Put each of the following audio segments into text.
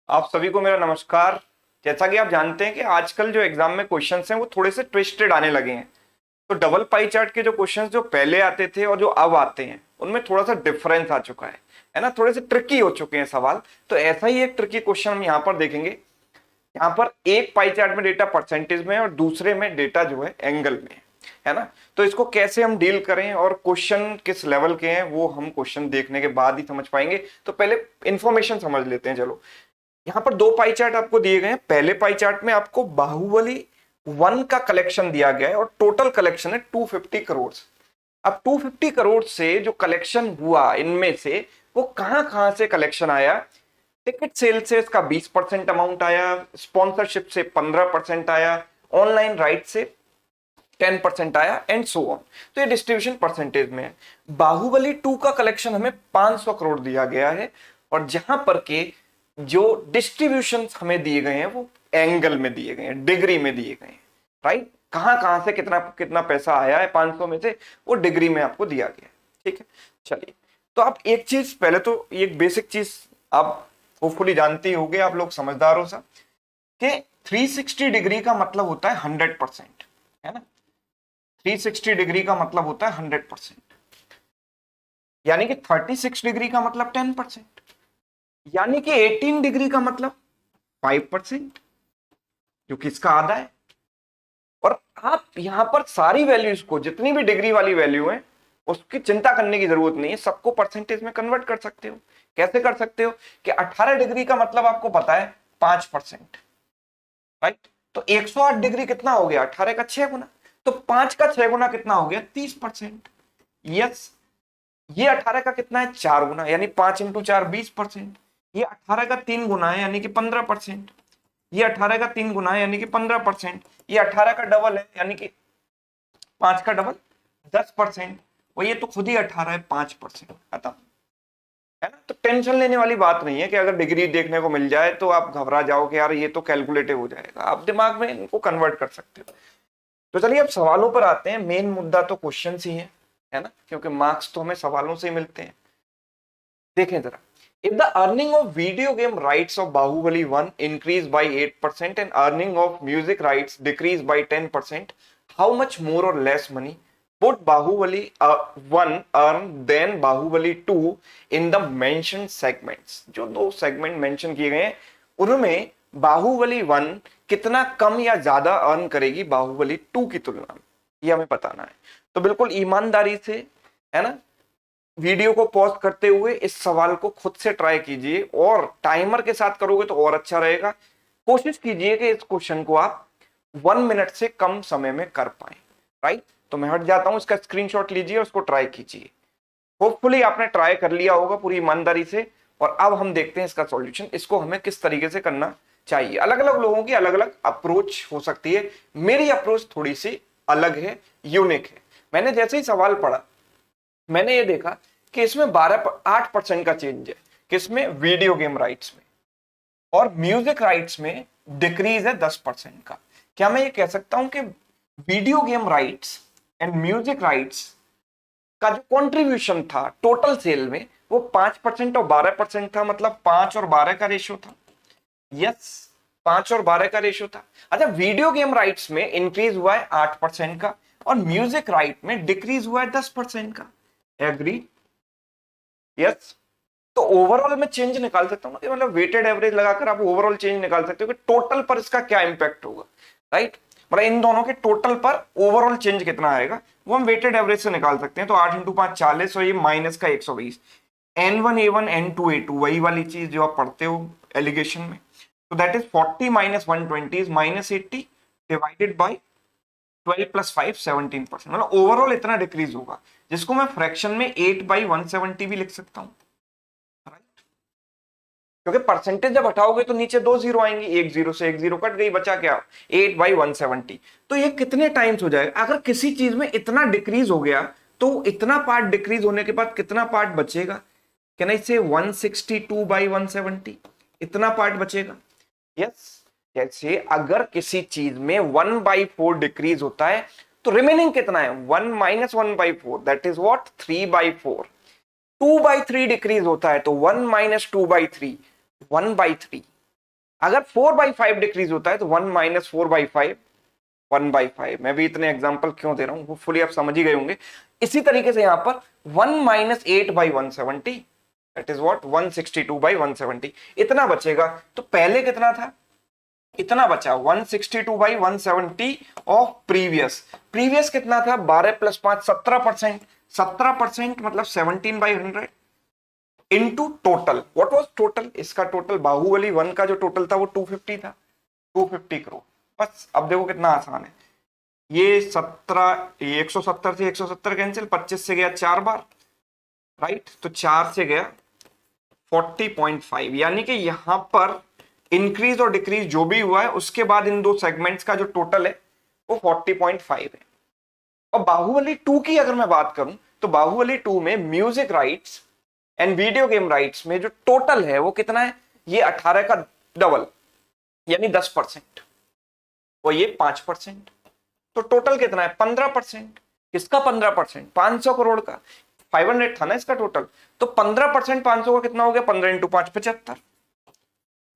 आप सभी को मेरा नमस्कार। जैसा कि आप जानते हैं कि आजकल जो एग्जाम में क्वेश्चंस हैं वो थोड़े से ट्विस्टेड आने लगे हैं। तो डबल पाई चार्ट के जो क्वेश्चंस जो पहले आते थे और जो अब आते हैं उनमें थोड़ा सा डिफरेंस आ चुका है ना, थोड़े से ट्रिकी हो चुके हैं सवाल। तो ऐसा ही एक ट्रिकी क्वेश्चन हम यहाँ पर देखेंगे। यहाँ पर एक पाई चार्ट में डेटा परसेंटेज में है और दूसरे में डेटा जो है एंगल में है ना। तो इसको कैसे हम डील करें और क्वेश्चन किस लेवल के हैं वो हम क्वेश्चन देखने के बाद ही समझ पाएंगे। तो पहले इंफॉर्मेशन समझ लेते हैं। चलो, यहाँ पर दो पाई चार्ट आपको दिए गए हैं। पहले पाई चार्ट में आपको बाहुबली 1 का कलेक्शन दिया गया है और टोटल कलेक्शन है 250 करोड़। अब 250 करोड़ से जो कलेक्शन हुआ इनमें से वो कहां कहां से कलेक्शन आया। टिकट सेल से इसका 20% अमाउंट आया, स्पॉन्सरशिप से 15% आया, ऑनलाइन राइट से 10% आया एंड सो ऑन। तो ये डिस्ट्रीब्यूशन परसेंटेज में है। बाहुबली 2 का कलेक्शन हमें 500 करोड़ दिया गया है और जहां पर के जो डिस्ट्रीब्यूशन हमें दिए गए हैं वो एंगल में दिए गए हैं, डिग्री में दिए गए हैं। राइट, कहां कहां से कितना कितना पैसा आया है 500 में से वो डिग्री में आपको दिया गया है। ठीक है, चलिए। तो आप एक चीज पहले तो एक बेसिक चीज आप होपफुली जानते ही होंगे, आप लोग समझदार हो सब, कि 360 डिग्री का मतलब होता है 100%, है ना। 360 डिग्री का मतलब होता है 100%, यानी कि 36 डिग्री का मतलब 10%, यानी कि 18 डिग्री का मतलब 5%, जो कि इसका आधा है। और आप यहां पर सारी वैल्यूज को, जितनी भी डिग्री वाली वैल्यू है, उसकी चिंता करने की जरूरत नहीं है, सबको परसेंटेज में कन्वर्ट कर सकते हो। कैसे कर सकते हो कि 18 डिग्री का मतलब आपको पता है 5%, राइट। तो 108 डिग्री कितना हो गया, 18 का 6 गुना। तो 5 का 6 गुना कितना हो गया, 30%। यस, ये 18 का कितना है, 4 गुना, यानी 5 इंटू 4 20%। ये 18 का 3 गुना है यानी कि 15%। ये 18 का 3 गुना है यानी कि 15%। ये 18 का डबल है यानी कि 5 का डबल 10%। और ये तो खुद ही 18 है, 5%। खत्म, है ना। तो टेंशन लेने वाली बात नहीं है कि अगर डिग्री देखने को मिल जाए तो आप घबरा जाओ कि यार ये तो कैलकुलेटिव हो जाएगा। आप दिमाग में इनको कन्वर्ट कर सकते हो। तो चलिए अब सवालों पर आते हैं। मेन मुद्दा तो क्वेश्चन ही है ना, क्योंकि मार्क्स तो हमें सवालों से ही मिलते हैं। देखें जरा, if the earning of video game rights of Bahubali 1 increased by 8% and earning of music rights decreased by 10%, how much more or less money would Bahubali 1 earn than Bahubali 2 in the mentioned segments? जो दो segment mention किए गए हैं उनमें बाहुबली 1 कितना कम या ज्यादा earn करेगी बाहुबली 2 की तुलना में, ये हमें बताना है। तो बिल्कुल ईमानदारी से, है ना, वीडियो को पॉज करते हुए इस सवाल को खुद से ट्राई कीजिए और टाइमर के साथ करोगे तो और अच्छा रहेगा। कोशिश कीजिए कि इस क्वेश्चन को आप 1 मिनट से कम समय में कर पाए। राइट, तो मैं हट जाता हूं, इसका स्क्रीनशॉट लीजिए और उसको ट्राई कीजिए। होपफुली आपने ट्राई कर लिया होगा पूरी ईमानदारी से। और अब हम देखते हैं इसका सॉल्यूशन, इसको हमें किस तरीके से करना चाहिए। अलग अलग लोगों की अलग अलग अप्रोच हो सकती है, मेरी अप्रोच थोड़ी सी अलग है, यूनिक है। मैंने जैसे ही सवाल पढ़ा मैंने ये देखा कि इसमें 8% का चेंज है, किसमें, वीडियो गेम राइट्स में, और म्यूजिक राइट्स में डिक्रीज है 10% का। क्या मैं ये कह सकता हूं कि video game rights and music rights का जो कंट्रीब्यूशन था टोटल सेल में वो 5% और 12% था, मतलब 5 और 12 का रेशियो था। यस, 5 और 12 का रेशियो था। अच्छा, वीडियो गेम राइट्स में इंक्रीज हुआ है 8% का और म्यूजिक राइट में डिक्रीज हुआ है 10% का। एग्री? यस। तो ओवरऑल में चेंज निकाल सकता हूं ना, कि मतलब वेटेड एवरेज लगाकर आप ओवरऑल चेंज निकाल सकते हो कि टोटल पर इसका क्या इंपैक्ट होगा। राइट, मतलब इन दोनों के टोटल पर ओवरऑल चेंज कितना आएगा वो हम वेटेड एवरेज से निकाल सकते हैं। तो 8 इंटू 5 40 और ये माइनस का 120। N1 A1 N2 A2 वही वाली चीज जो आप पढ़ते हो एलिगेशन में। तो that is 40 minus 120 is minus 80 divided by 12 plus 5 17%। मतलब ओवरऑल इतना डिक्रीज होगा, जिसको मैं फ्रैक्शन में 8/170 भी लिख सकता हूं। क्योंकि परसेंटेज जब हटाओगे तो नीचे 2 जीरो आएंगे, एक जीरो से एक जीरो कट गई, बचा क्या, 8/170। तो ये कितने टाइम्स हो जाएगा। अगर किसी चीज में इतना डिक्रीज हो गया तो इतना पार्ट डिक्रीज होने के बाद कितना पार्ट बचेगा, कैन आई से 162/170, इतना पार्ट बचेगा। यस, जैसे अगर किसी चीज में 1/4 डिक्रीज होता है तो रिमेनिंग कितना है, 1 minus 1/4, that is what, 3/4। 2/3 decrease होता है तो 1 माइनस 2/3, 1/3। अगर 4/5 डिक्रीज होता है तो 1 माइनस 4/5 1/5। मैं भी इतने एग्जांपल क्यों दे रहा हूं, फुली आप समझ ही गए होंगे। इसी तरीके से यहां पर 1 माइनस 8/170, दैट इज व्हाट 162/170, इतना बचेगा। तो पहले कितना था, इतना बचा 162/170 ऑफ प्रीवियस। प्रीवियस कितना था, 12 प्लस 5 17%। 17% मतलब 17/100 into total. What was total, इसका टोटल बाहुबली 1 का जो टोटल था वो 250 था, 250 करोड़। बस अब देखो कितना आसान है। ये 170 से 170 कैंसिल, 25 से गया 4 बार, राइट, तो 4 से गया 40.5, यानी कि यहां पर इंक्रीज और डिक्रीज जो भी हुआ है उसके बाद इन दो सेगमेंट्स का जो टोटल है वो 40.5 है। और बाहुबली 2 की अगर मैं बात करूं तो बाहुबली 2 में music rights and video game rights में जो टोटल है वो कितना है, ये 18 का डबल यानी 10%, और ये 5%। तो टोटल कितना है 15%। किसका 15%, 500 करोड़ का। 500 था ना इसका टोटल, तो 15% 500 का कितना हो गया, 15 इंटू 5 75।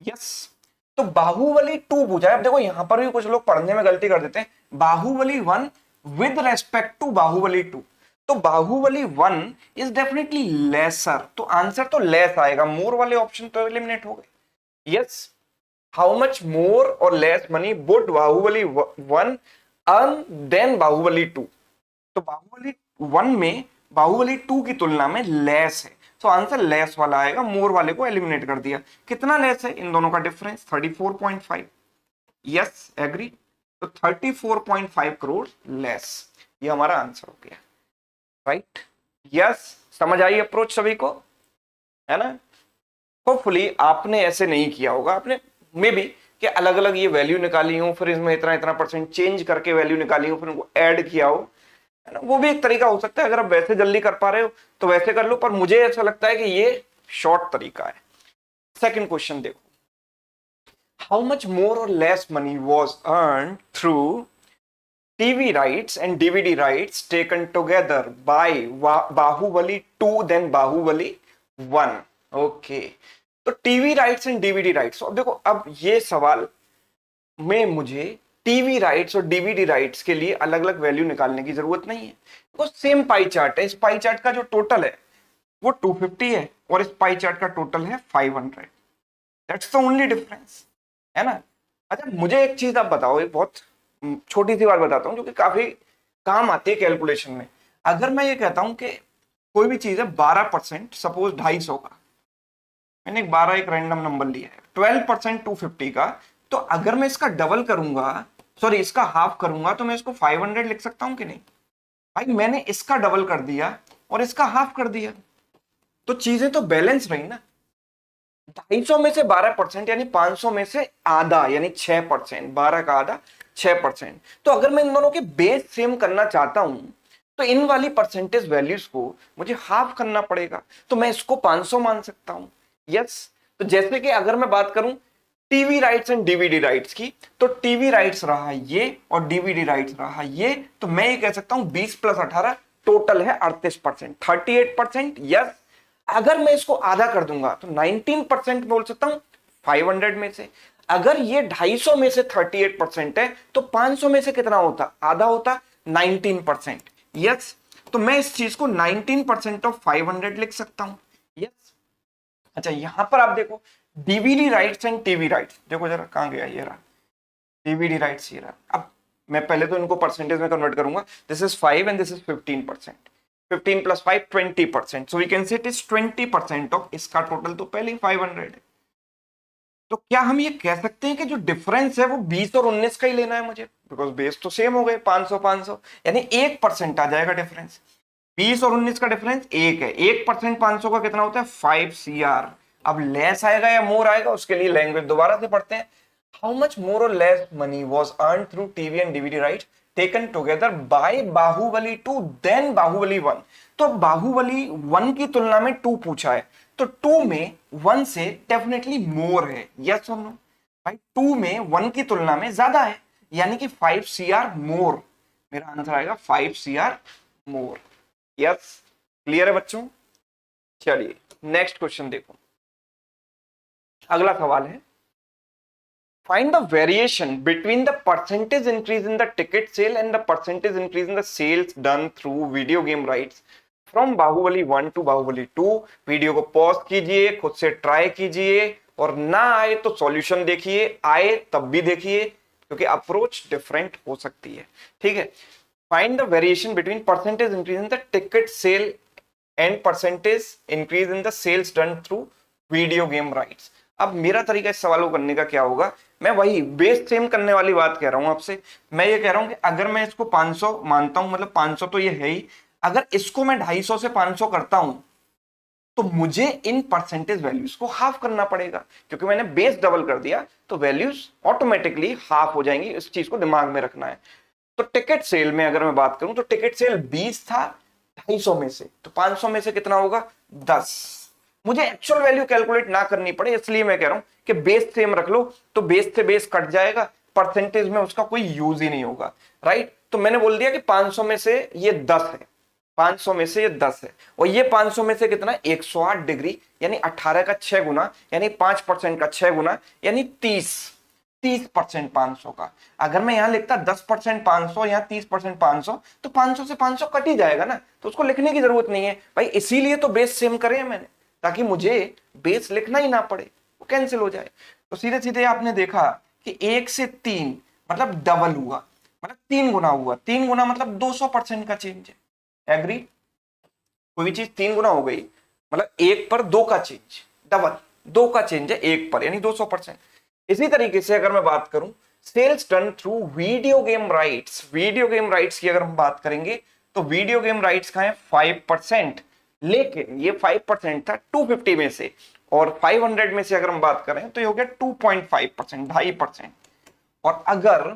यस, तो बाहुबली 2 पूछा है। अब देखो यहां पर भी कुछ लोग पढ़ने में गलती कर देते हैं, Baahubali 1 with respect to Baahubali 2। तो बाहुबली 1 इज डेफिनेटली लेसर, तो आंसर तो लेस आएगा, मोर वाले ऑप्शन तो एलिमिनेट हो गए। यस, हाउ मच मोर और less money would Baahubali 1 earn than Baahubali 2। तो बाहुबली 1 में बाहुबली 2 की तुलना में लेस है, तो आंसर लेस वाला आएगा, मोर वाले को एलिमिनेट कर दिया। कितना लेस है इन दोनों का डिफरेंस, 34.5। यस एग्री, तो 34.5 करोड़ लेस, ये हमारा आंसर हो गया, राइट। यस, समझ आई अप्रोच सभी को, है ना। होपफुली आपने ऐसे नहीं किया होगा, आपने मे बी कि अलग अलग ये वैल्यू निकाली हो, फिर इसमें इतना इतना परसेंट चेंज करके वैल्यू निकाली हो, फिर उनको ऐड किया हो, है ना। वो भी एक तरीका हो सकता है, अगर आप वैसे जल्दी कर पा रहे हो तो वैसे कर लो, पर मुझे ऐसा लगता है कि ये शॉर्ट तरीका है। सेकंड क्वेश्चन देखो, हाउ मच मोर और less money was earn through TV rights and DVD rights taken together by Baahubali 2 then Baahubali 1। Okay, तो TV rights and DVD rights, अब देखो अब ये सवाल में मुझे टीवी राइट्स और डीवीडी राइट्स के लिए अलग अलग वैल्यू निकालने की जरूरत नहीं है, वो सेम पाई चार्ट है। इस पाई चार्ट का जो टोटल है वो 250 है और इस पाई चार्ट का टोटल है 500। दैट्स द ओनली डिफरेंस, है ना। अच्छा मुझे एक चीज आप बताओ, एक बहुत छोटी सी बात बताता हूँ जो कि काफी काम आती है कैलकुलेशन में। अगर मैं ये कहता हूं कि कोई भी चीज है 12%, सपोज 250 का, मैंने 12 एक रैंडम नंबर लिया है, 12% 250 का, तो अगर मैं इसका डबल करूंगा, सॉरी इसका हाफ करूंगा, तो मैं इसको 500 लिख सकता हूं कि नहीं। भाई मैंने इसका डबल कर दिया और इसका हाफ कर दिया, तो चीजें तो बैलेंस रही ना। 250 में से 12% यानी 500 में से आधा यानी 6%, 12 का आधा 6%। तो अगर मैं इन दोनों के बेस सेम करना चाहता हूं तो इन वाली परसेंटेज वैल्यूज को मुझे हाफ करना पड़ेगा, तो मैं इसको 500 मान सकता हूं। यस, तो जैसे कि अगर मैं बात करूं TV rights and DVD rights की, तो टीवी राइट्स रहा ये और डीवीडी राइट्स रहा ये, तो मैं ये कह सकता हूं 20 प्लस 18 टोटल है 38%, 38%। यस, अगर मैं इसको आधा कर दूंगा तो 19% बोल सकता हूं 500 में से। अगर ये 250 में से 38% है तो 500 में से कितना होता, आधा होता, 19%। यस, तो मैं इस चीज को 19% ऑफ 500 लिख सकता हूं। यस, अच्छा यहां पर आप देखो DVD rights and TV rights, देखो जरा कहां गया, ये रहा डीवीडी राइट्स, ये रहा। अब मैं पहले तो इनको परसेंटेज में कन्वर्ट करूंगा, this is 5 and this is 15%, 15 plus 5 20%, so we can say it is 20% of इसका टोटल, तो पहले ही 500 है। तो क्या हम ये कह सकते हैं कि जो डिफरेंस है वो 20 और 19 का ही लेना है मुझे, बिकॉज बेस तो सेम हो गए 500 500, यानी 1% आ जाएगा डिफरेंस। 20 और 19 का डिफरेंस 1 है, 1% 500 का कितना होता है 5 CR। अब लेस आएगा या मोर आएगा उसके लिए लैंग्वेज दोबारा से पढ़ते हैं। हाउ मच मोर और less money was earn through TV and DVD right taken together by Baahubali 2 then Baahubali 1। तो बाहुबली 1 की तुलना में 2 पूछा है, तो 2 में 1 से डेफिनेटली मोर है, यस और नो। भाई 2 में 1 की तुलना में ज्यादा है, यानी कि 5 CR मोर, मेरा आंसर आएगा 5 CR मोर। यस, क्लियर है बच्चों। चलिए नेक्स्ट क्वेश्चन देखो, अगला सवाल है Find the variation between the percentage increase in the ticket sale and the percentage increase in the sales done through video game rights from Baahubali 1 to Baahubali 2। Video को pause कीजिए, खुद से ट्राई कीजिए, और ना आए तो सॉल्यूशन देखिए, आए तब भी देखिए, क्योंकि अप्रोच डिफरेंट हो सकती है। ठीक है, find the variation between percentage increase in the ticket sale and percentage increase in the sales done through video game rights. अब मेरा तरीका इस सवाल को करने का क्या होगा, मैं वही बेस सेम करने वाली बात कह रहा हूं आपसे। मैं ये कह रहा हूं कि अगर मैं इसको 500 मानता हूं, मतलब 500 तो ये है ही, अगर इसको मैं 250 से 500 करता हूं तो मुझे इन परसेंटेज वैल्यूज को हाफ करना पड़ेगा, क्योंकि मैंने बेस डबल कर दिया तो वैल्यूज ऑटोमेटिकली हाफ हो जाएंगी। इस चीज को दिमाग में रखना है। तो टिकट सेल में अगर मैं बात करूं तो टिकट सेल 20 था 250 में से, तो 500 में से कितना होगा 10। मुझे एक्चुअल वैल्यू कैलकुलेट ना करनी पड़े, इसलिए मैं कह रहा हूं कि बेस सेम रख लो, तो बेस से बेस कट जाएगा, परसेंटेज में उसका कोई यूज ही नहीं होगा। राइट, तो मैंने बोल दिया कि 500 में से ये 10 है, 500 में से ये 10 है, और ये 500 में से कितना 108 डिग्री, यानी 18 का 6 गुना, यानी 5% का 6 गुना, यानी 30% 500 का। अगर मैं यहां लिखता 10% 500, यहां 30% 500, तो 500 से 500 कट ही जाएगा ना, तो उसको लिखने की जरूरत नहीं है भाई। इसीलिए तो बेस सेम करे हैं मैंने, ताकि मुझे बेस लिखना ही ना पड़े, वो कैंसिल हो जाए। तो सीधे सीधे आपने देखा कि 1 से 3 मतलब डबल हुआ, मतलब 3 गुना हुआ। 3 गुना मतलब 200% का चेंज है। एग्री? कोई भी चीज 3 गुना हो गई मतलब 1 पर 2 का चेंज, डबल 2 का चेंज है 1 पर, यानी 200%। इसी तरीके से अगर मैं बात करूं sales done through video game rights, video game rights की अगर हम बात करेंगे तो वीडियो गेम राइट्स का है 5%, लेकिन ये 5% था 250 में से, और 500 में से अगर हम बात करें तो ये हो गया 2.5%, 2.5%। और अगर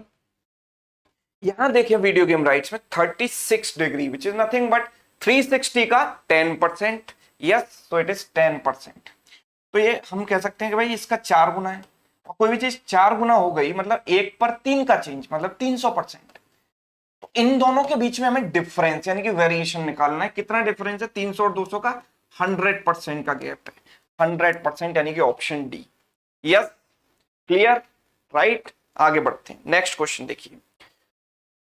यहां देखिए वीडियो गेम राइट्स में 36 degree which is nothing but 360 का 10%, यस, तो इट इज 10%। तो ये हम कह सकते हैं कि भाई इसका 4 गुना है, और कोई भी चीज 4 गुना हो गई मतलब 1 पर 3 का चेंज, मतलब 300%। तो इन दोनों के बीच में हमें डिफरेंस यानी कि वेरिएशन निकालना है। कितना डिफरेंस है 300 और 200 का? 100% का गैप है, 100%, यानी कि option D. Yes, clear? Right, आगे बढ़ते हैं। नेक्स्ट क्वेश्चन देखिए,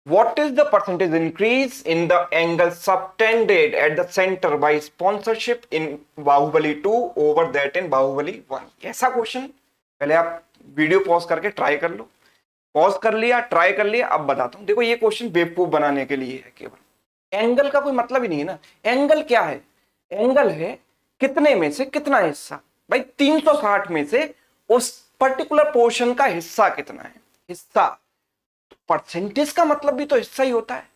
what is the percentage increase in the angle subtended at the center by sponsorship in Baahubali 2 over that in Baahubali 1? ऐसा क्वेश्चन पहले आप वीडियो पॉज करके ट्राई कर लो। पॉज कर लिया, ट्राई कर लिया, अब बताता हूं। देखो ये क्वेश्चन बेवकूफ बनाने के लिए है केवल। एंगल का कोई मतलब ही नहीं है ना। एंगल क्या है? एंगल है कितने में से कितना हिस्सा। भाई 360 में से उस पर्टिकुलर पोर्शन का हिस्सा कितना है, हिस्सा। परसेंटेज का मतलब भी तो हिस्सा ही होता है।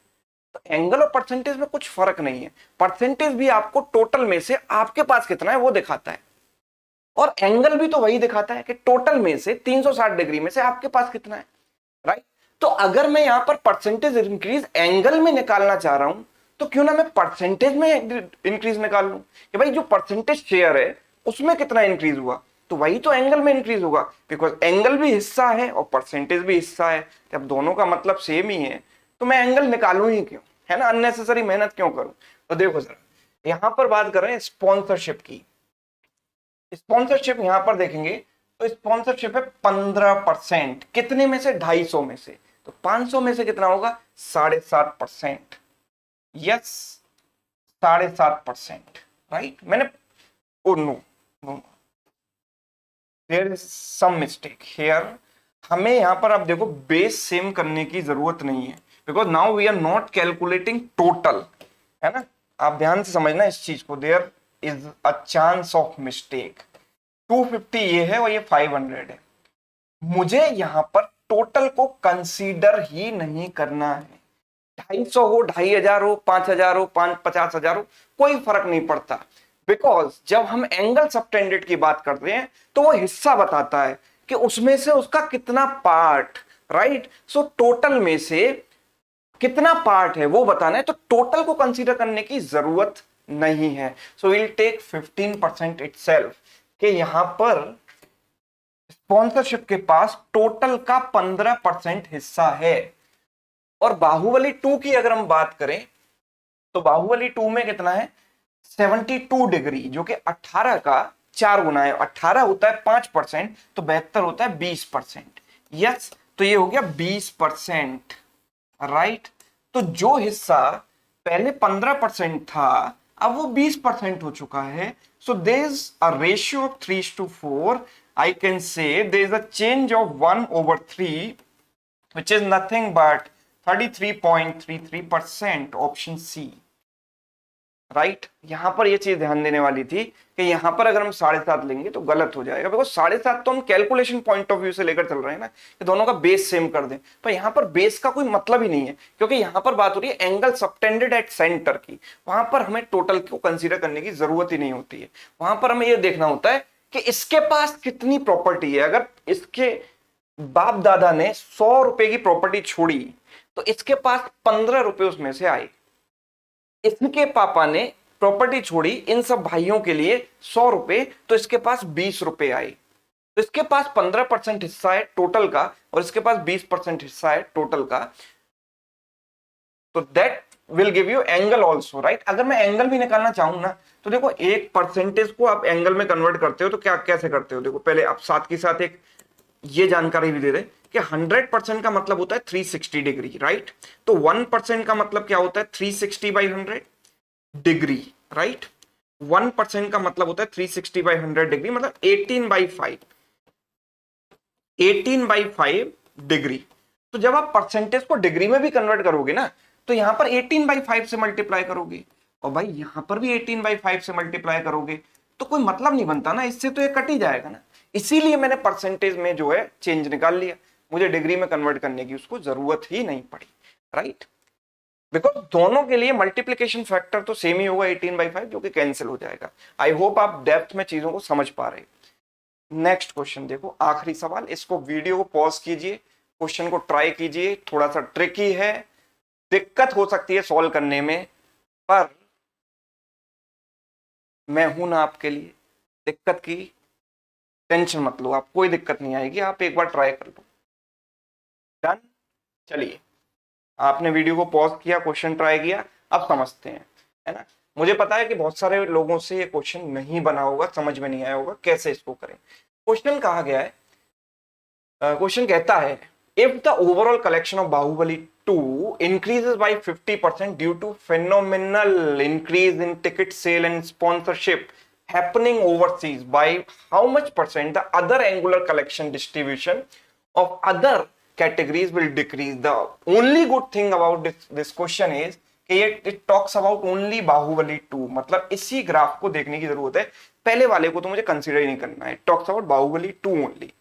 तो एंगल और परसेंटेज में कुछ फर्क नहीं है। परसेंटेज भी आपको टोटल में से आपके पास कितना है वो दिखाता है, और एंगल भी तो वही दिखाता है कि टोटल में से 360 डिग्री में से आपके पास कितना है। राइट, तो अगर मैं यहां पर परसेंटेज इंक्रीज एंगल में निकालना चाह रहा हूं तो क्यों ना मैं परसेंटेज में इंक्रीज निकाल लूं कि भाई जो परसेंटेज शेयर है उसमें कितना इंक्रीज हुआ, तो वही तो एंगल में इंक्रीज होगा, बिकॉज एंगल भी हिस्सा है और परसेंटेज भी हिस्सा है। जब दोनों का मतलब सेम ही है तो मैं एंगल निकालूं ही क्यों, है ना, अननेसेसरी मेहनत क्यों करूं। तो देखो जरा, यहां पर बात कर रहे हैं स्पॉन्सरशिप की। स्पॉन्सरशिप यहां पर देखेंगे तो स्पॉन्सरशिप है 15%, कितने में से 250 में से, तो 500 में से कितना होगा 7.5%। यस, 7.5%। राइट, मैंने oh no no, there is some mistake here. हमें यहां पर आप देखो बेस सेम करने की जरूरत नहीं है, because now we are not calculating total, है ना। आप ध्यान से समझना इस चीज को, there is a chance of mistake. 250 ये है और ये 500 है। मुझे यहां पर टोटल को कंसीडर ही नहीं करना है। 250 हो, 2500 हो, 5000 हो, 50,000 हो, कोई फर्क नहीं पड़ता, बिकॉज जब हम एंगल सबटेंडेड की बात करते हैं तो वो हिस्सा बताता है कि उसमें से उसका कितना पार्ट। राइट, सो टोटल में से कितना पार्ट है वो बताना है, तो टोटल को कंसीडर करने की जरूरत नहीं है। सो विल टेक 15% इटसेल्फ, कि यहां पर स्पॉन्सरशिप के पास टोटल का 15% हिस्सा है। और बाहुबली 2 की अगर हम बात करें तो बाहुबली 2 में कितना है 72 डिग्री, जो कि 18 का 4 गुना है। 18 होता है 5%, तो 72 होता है 20%। यस, तो ये हो गया 20%, राइट। तो जो हिस्सा पहले 15% था अब वो 20% हो चुका है। So there is a ratio of 3:4। I can say there is a change of 1/3 which is nothing but 33.33%, option C, right. यहां पर ये चीज ध्यान देने वाली थी कि यहां पर अगर हम 7.5 लेंगे तो गलत हो जाएगा, बिकॉज 7.5 तो हम कैलकुलेशन पॉइंट ऑफ व्यू से लेकर चल रहे हैं ना कि दोनों का बेस सेम कर दें, पर यहां पर बेस का कोई मतलब ही नहीं है, क्योंकि यहां पर बात हो रही है एंगल सबटेंडेड एट सेंटर की। वहां पर हमें टोटल को कंसीडर करने की जरूरत ही नहीं होती है, वहां पर हमें यह देखना होता है कि इसके पास कितनी प्रॉपर्टी है। अगर इसके बाप दादा ने 100 रुपए की प्रॉपर्टी छोड़ी तो इसके पास 15 रुपए उसमें से आए। इसके पापा ने प्रॉपर्टी छोड़ी इन सब भाइयों के लिए 100 रुपए, तो इसके पास 20 रुपए आए। तो इसके पास 15% हिस्सा है टोटल का और इसके पास 20% हिस्सा है टोटल का। तो that will give you angle also, right. अगर मैं एंगल भी निकालना चाहूं ना तो देखो, एक परसेंटेज को आप एंगल में कन्वर्ट करते हो तो क्या कैसे करते हो, देखो पहले आप साथ के साथ एक ये जानकारी भी दे रहे कि 100% का मतलब होता है 360 डिग्री, राइट। तो 1% का मतलब क्या होता है 360/100 डिग्री, राइट। 1% का मतलब होता है 360/100 डिग्री, मतलब 18/5, 18/5 डिग्री। तो जब आप परसेंटेज को डिग्री में भी कन्वर्ट करोगे ना तो यहां पर 18/5 से मल्टीप्लाई करोगे और भाई यहां पर भी 18/5 से मल्टीप्लाई करोगे, तो कोई मतलब नहीं बनता ना, इससे तो ये कट ही जाएगा ना। इसीलिए मैंने परसेंटेज में जो है चेंज निकाल लिया, मुझे डिग्री में कन्वर्ट करने की उसको जरूरत ही नहीं पड़ी, राइट। बिकॉज दोनों के लिए मल्टीप्लीकेशन फैक्टर तो सेम ही होगा 18/5, जो कि कैंसिल हो जाएगा। आई होप आप डेप्थ में चीजों को समझ पा रहे हैं। नेक्स्ट क्वेश्चन देखो, आखिरी सवाल, इसको वीडियो को पॉज कीजिए, क्वेश्चन को ट्राई कीजिए, थोड़ा सा ट्रिकी है, दिक्कत हो सकती है सॉल्व करने में, पर मैं हूं ना आपके लिए, दिक्कत की टेंशन मत लो, आप कोई दिक्कत नहीं आएगी, आप एक बार ट्राई कर लो। डन, चलिए, आपने वीडियो को पॉज किया, क्वेश्चन ट्राई किया, अब समझते हैं, है ना। मुझे पता है कि बहुत सारे लोगों से ये क्वेश्चन नहीं बना होगा, समझ में नहीं आया होगा कैसे इसको करें। क्वेश्चन कहा गया है, क्वेश्चन कहता है if the overall collection of Baahubali 2 increases by 50% due to phenomenal increase in ticket sale and sponsorship happening overseas, by how much percent the other angular collection distribution of other categories will decrease? The only good thing about this question is कि it talks about only Baahubali 2, मतलब इसी graph को देखने की जरूरत है, पहले वाले को तो मुझे कंसीडर ही नहीं करना है। Talks about Baahubali 2 only.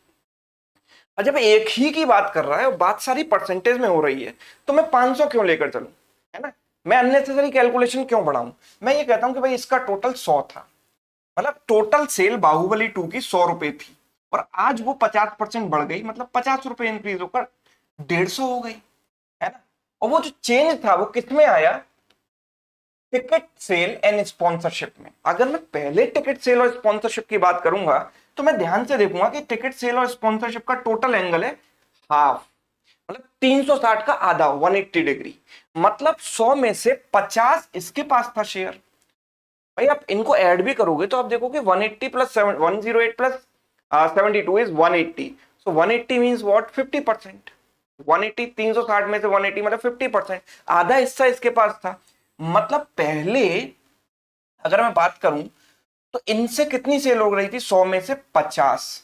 और जब एक ही की बात कर रहा है और बात सारी परसेंटेज में हो रही है तो मैं 500 क्यों लेकर चलूं, है ना। मैं अननेसेसरी कैलकुलेशन क्यों बढ़ाऊं। मैं ये कहता हूं कि भाई इसका टोटल 100 था, मतलब टोटल सेल बाहुबली 2 की 100 रुपए थी और आज वो 50% बढ़ गई, मतलब 50 रुपए इंक्रीज होकर 150 हो गई, है ना। और वो जो चेंज था वो किसमें आया, टिकट सेल एंड स्पॉन्सरशिप में। अगर मैं पहले टिकट सेल और स्पॉन्सरशिप की बात करूंगा तो मैं ध्यान से देखूंगा कि टिकट सेल और स्पॉन्सरशिप का टोटल एंगल है हाफ, मतलब 360 का आधा, 180 डिग्री, मतलब 100 में से 50 इसके पास था शेयर। भाई आप इनको ऐड भी करोगे तो आप देखोगे 180 plus 108 plus 72 is 180, so 180 means what, 50%। 180 360 में से 180 मतलब 50%, आधा हिस्सा इसके पास था। मतलब पहले अगर मैं बात करूं तो इनसे कितनी सेल हो रही थी, 100 में से 50,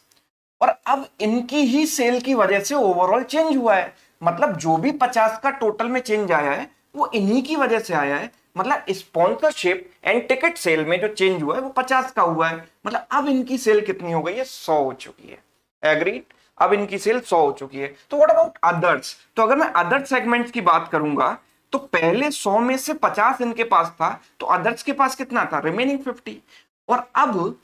और अब इनकी ही सेल की वजह से ओवरऑल चेंज हुआ है। मतलब जो भी 50 का टोटल में चेंज आया है वो इन्हीं की वजह से आया है। मतलब स्पॉन्सरशिप एंड टिकट सेल में जो चेंज हुआ है वो 50 का हुआ है, मतलब अब इनकी सेल कितनी हो गई है, 100 हो चुकी है। एग्रीड, अब इनकी सेल 100 हो चुकी है। तो व्हाट अबाउट अदर्स, तो अगर मैं अदर सेगमेंट्स की बात करूंगा तो पहले 100 में से 50 इनके पास था तो अदर्स के पास कितना था, रिमेनिंग 50, और अब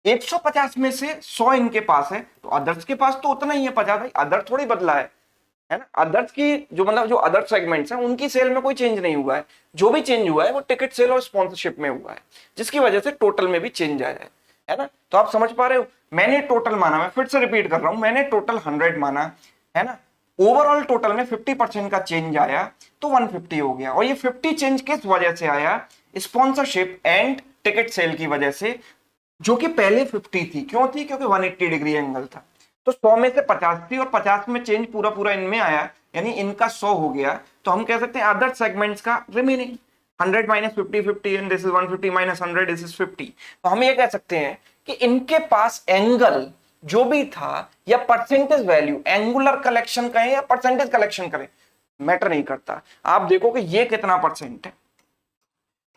150 में से 100 इनके पास है तो अदर्स के पास तो उतना ही है 50। भाई अदर थोड़ी बदला है ना। अदर्स की जो मतलब जो अदर सेगमेंट्स हैं उनकी सेल में कोई चेंज नहीं हुआ है, जो भी चेंज हुआ है वो टिकट सेल और स्पॉन्सरशिप में हुआ है, जिसकी वजह से टोटल में भी चेंज आया है ना। तो आप समझ पा रहे हो, मैंने टोटल माना, मैं फिर से रिपीट कर रहा हूं, मैंने टोटल 100 माना, है ना। ओवरऑल टोटल में 50% का चेंज आया तो 150 हो गया, और ये 50 चेंज किस वजह से आया, स्पॉन्सरशिप एंड टिकट सेल की वजह से, जो कि पहले 50 थी। क्यों थी, क्योंकि 180 डिग्री एंगल था। तो 100 में से 50 थी और 50 में चेंज पूरा पूरा इनमें आया, यानी इनका 100 हो गया, तो हम कह सकते हैं अदर सेगमेंट्स का remaining 100 minus 50 50 and this is 150 minus 100 this is 50। तो हम ये कह सकते हैं कि इनके पास एंगल जो भी था या परसेंटेज वैल्यू, एंगुलर कलेक्शन कहें या परसेंटेज कलेक्शन करें, मैटर नहीं करता। आप देखो कि ये कितना परसेंट है,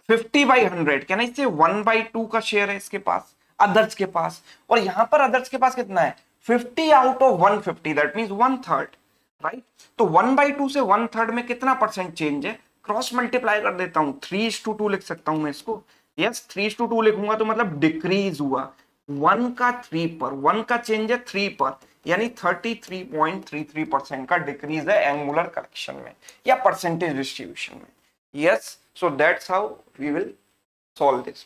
50/100, क्या ना, इससे 1/2 का शेयर है इसके पास, अदर्स के पास। और यहां पर अदर्स के पास कितना है, 50 out of 150, that means 1/3, right. तो 1/2 से 1/3 में कितना परसेंट चेंज है, क्रॉस मल्टीप्लाई कर देता हूं, 3:2 लिख सकता हूं मैं इसको। यस, 3:2 लिखूंगा तो मतलब डिक्रीज हुआ, 1 का 3 पर, 1 का चेंज है 3 पर, यानी 33.33% का डिक्रीज है एंगुलर कलेक्शन में या परसेंटेज डिस्ट्रीब्यूशन में। Yes, so that's how we will solve this.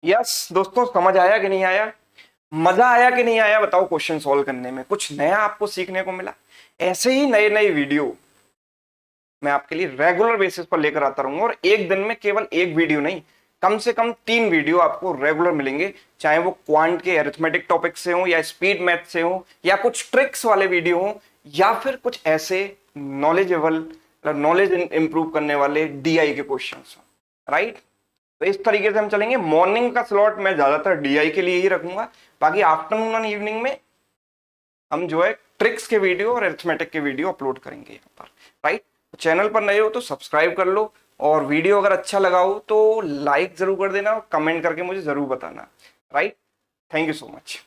Yes, दोस्तों समझ आया कि नहीं आया, मजा आया कि नहीं आया, बताओ क्वेश्चन सॉल्व करने में कुछ नया आपको सीखने को मिला। ऐसे ही नए नए वीडियो मैं आपके लिए रेगुलर बेसिस पर लेकर आता रहूंगा, और एक दिन में केवल एक वीडियो नहीं, कम से कम 3 वीडियो आपको रेगुलर मिलेंगे, चाहे वो क्वांट के अरिथमेटिक टॉपिक से हो या स्पीड मैथ से हो या कुछ ट्रिक्स वाले वीडियो हो या फिर कुछ ऐसे नॉलेजेबल, नॉलेज इंप्रूव करने वाले डीआई के क्वेश्चंस, राइट। तो इस तरीके से हम चलेंगे। मॉर्निंग का स्लॉट मैं ज्यादातर डीआई के लिए ही रखूंगा, बाकी आफ्टरनून और इवनिंग में हम जो है ट्रिक्स के वीडियो और अरिथमेटिक के वीडियो अपलोड करेंगे यहाँ पर, राइट। चैनल पर नए हो तो सब्सक्राइब कर लो, और वीडियो अगर अच्छा लगा हो तो लाइक जरूर कर देना और कमेंट करके मुझे जरूर बताना, right. Thank you so much.